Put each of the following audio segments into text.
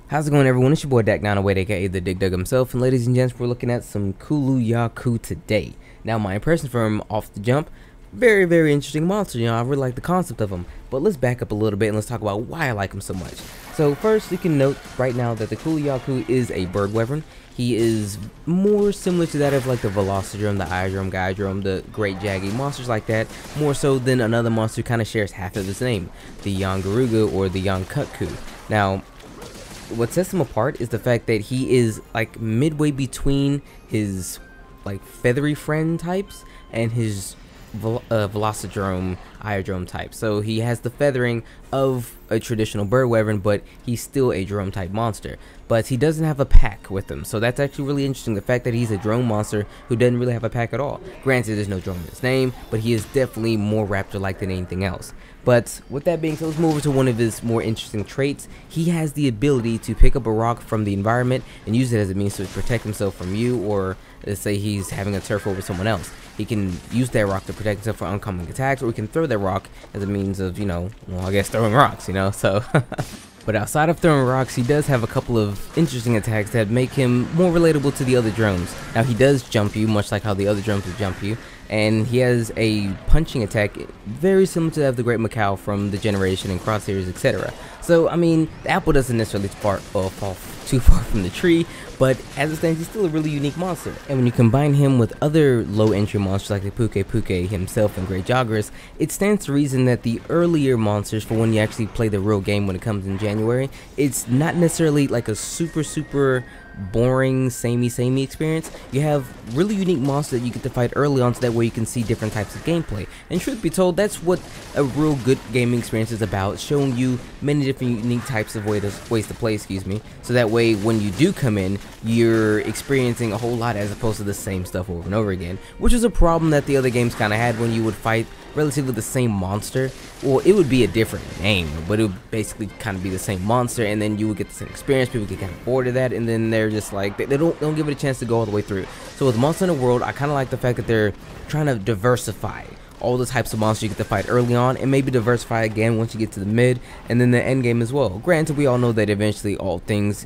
How's it going, everyone? It's your boy Dak908, aka the Dig Dug himself, and ladies and gents, we're looking at some Kulu-Ya-Ku today. Now, my impression from him off the jump, very interesting monster. You know, I really like the concept of him. But let's back up a little bit and let's talk about why I like him so much. So first, you can note right now that the Kulu-Ya-Ku is a bird wyvern. He is more similar to that of like the Velocidrome, the Iodrome, Guydrome, the Great Jaggy, monsters like that, more so than another monster who kind of shares half of his name, the Yangaruga or the Yangaku. Now, what sets him apart is the fact that he is like midway between his like feathery friend types and his Velocidrome, Iodrome type. So he has the feathering of a traditional bird wyvern, but he's still a drone type monster. But he doesn't have a pack with him, so that's actually really interesting. The fact that he's a drone monster who doesn't really have a pack at all. Granted, there's no drone in his name, but he is definitely more raptor-like than anything else. But with that being said, let's move over to one of his more interesting traits. He has the ability to pick up a rock from the environment and use it as a means to protect himself from you, or let's say he's having a turf over someone else. He can use that rock to protect himself from oncoming attacks, or he can throw that rock as a means of, you know, well, I guess throwing rocks, you know, so... But outside of throwing rocks, he does have a couple of interesting attacks that make him more relatable to the other drones. Now, he does jump you, much like how the other drones would jump you, and he has a punching attack very similar to that of the Great Macau from the Generation and Crosshairs, etc. So, I mean, the apple doesn't necessarily fall too far from the tree, but as it stands, he's still a really unique monster. And when you combine him with other low-entry monsters like the Puke himself and Great Joggers, it stands to reason that the earlier monsters, for when you actually play the real game when it comes in January, it's not necessarily like a super boring samey experience. You have really unique monsters that you get to fight early on, so that way you can see different types of gameplay. And truth be told, that's what a real good gaming experience is about, showing you many different unique types of ways to play, so that way when you do come in, you're experiencing a whole lot as opposed to the same stuff over and over again, which is a problem that the other games kind of had. When you would fight relatively the same monster, well, it would be a different name, but it would basically kind of be the same monster, and then you would get the same experience. People get kind of bored of that, and then they're just like, they don't give it a chance to go all the way through. So with Monster Hunter World, I kind of like the fact that they're trying to diversify all the types of monsters you get to fight early on, and maybe diversify again once you get to the mid and then the end game as well. Granted, we all know that eventually all things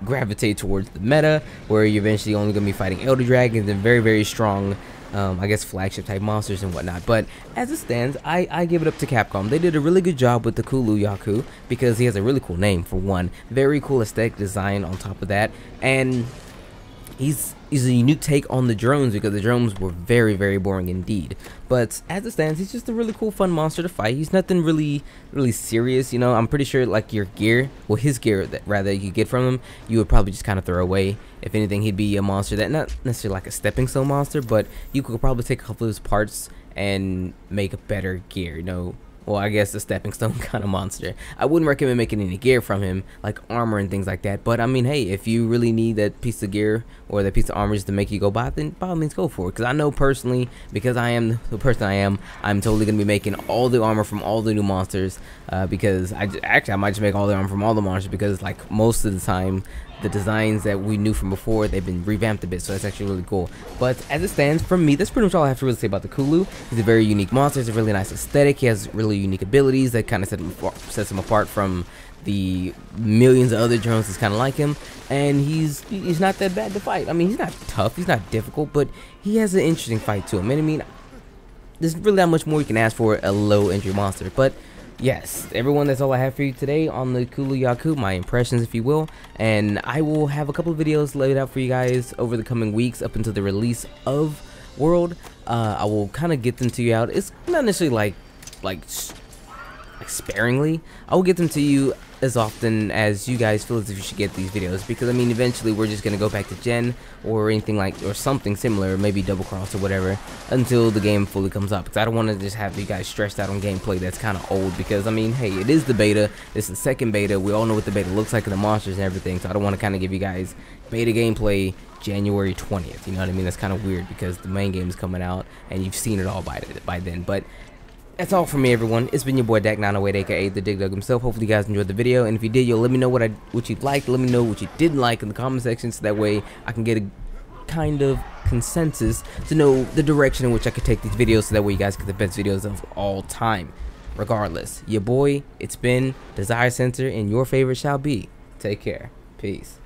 gravitate towards the meta, where you're eventually only going to be fighting Elder Dragons and very strong, I guess, flagship type monsters and whatnot. But as it stands, I give it up to Capcom. They did a really good job with the Kulu-Ya-Ku, because he has a really cool name for one, very cool aesthetic design on top of that, and he's a unique take on the drones, because the drones were very boring indeed. But as it stands, he's just a really cool, fun monster to fight. He's nothing really serious, you know. I'm pretty sure like your gear, well, his gear that rather you get from him, you would probably just kind of throw away. If anything, he'd be a monster that, not necessarily like a stepping stone monster, but you could probably take a couple of his parts and make a better gear, you know. Well, I guess a stepping stone kind of monster. I wouldn't recommend making any gear from him, like armor and things like that. But I mean, hey, if you really need that piece of gear or that piece of armor just to make you go by, then by all means go for it. Because I know personally, because I am the person I am, I'm totally going to be making all the armor from all the new monsters. Because I might just make all the armor from all the monsters, because like most of the time, the designs that we knew from before, they've been revamped a bit, so that's actually really cool. But as it stands, for me, that's pretty much all I have to really say about the Kulu. He's a very unique monster. It's a really nice aesthetic. He has really unique abilities that kind of sets him apart from the millions of other drones that's kind of like him. And he's not that bad to fight. I mean, he's not tough, he's not difficult, but he has an interesting fight to him. And I mean, there's really not much more you can ask for a low entry monster. But yes, everyone, that's all I have for you today on the Kulu-Ya-Ku, my impressions, if you will. And I will have a couple of videos laid out for you guys over the coming weeks up until the release of World. I will kind of get them to you out. It's not necessarily like sparingly. I will get them to you as often as you guys feel as if you should get these videos, because I mean, eventually we're just gonna go back to Gen or anything like, or something similar, maybe Double Cross or whatever, until the game fully comes up. Because I don't want to just have you guys stressed out on gameplay that's kind of old, because I mean, hey, it is the beta, it's the second beta, we all know what the beta looks like and the monsters and everything, so I don't want to kind of give you guys beta gameplay January 20th, you know what I mean? That's kind of weird, because the main game is coming out and you've seen it all by then. But that's all from me, everyone. It's been your boy Dak908, aka the Dig Dug himself. Hopefully you guys enjoyed the video, and if you did, yo, let me know what you liked, let me know what you didn't like in the comment section, so that way I can get a kind of consensus to know the direction in which I could take these videos, so that way you guys get the best videos of all time. Regardless, your boy, it's been Desire Center, and your favorite shall be. Take care. Peace.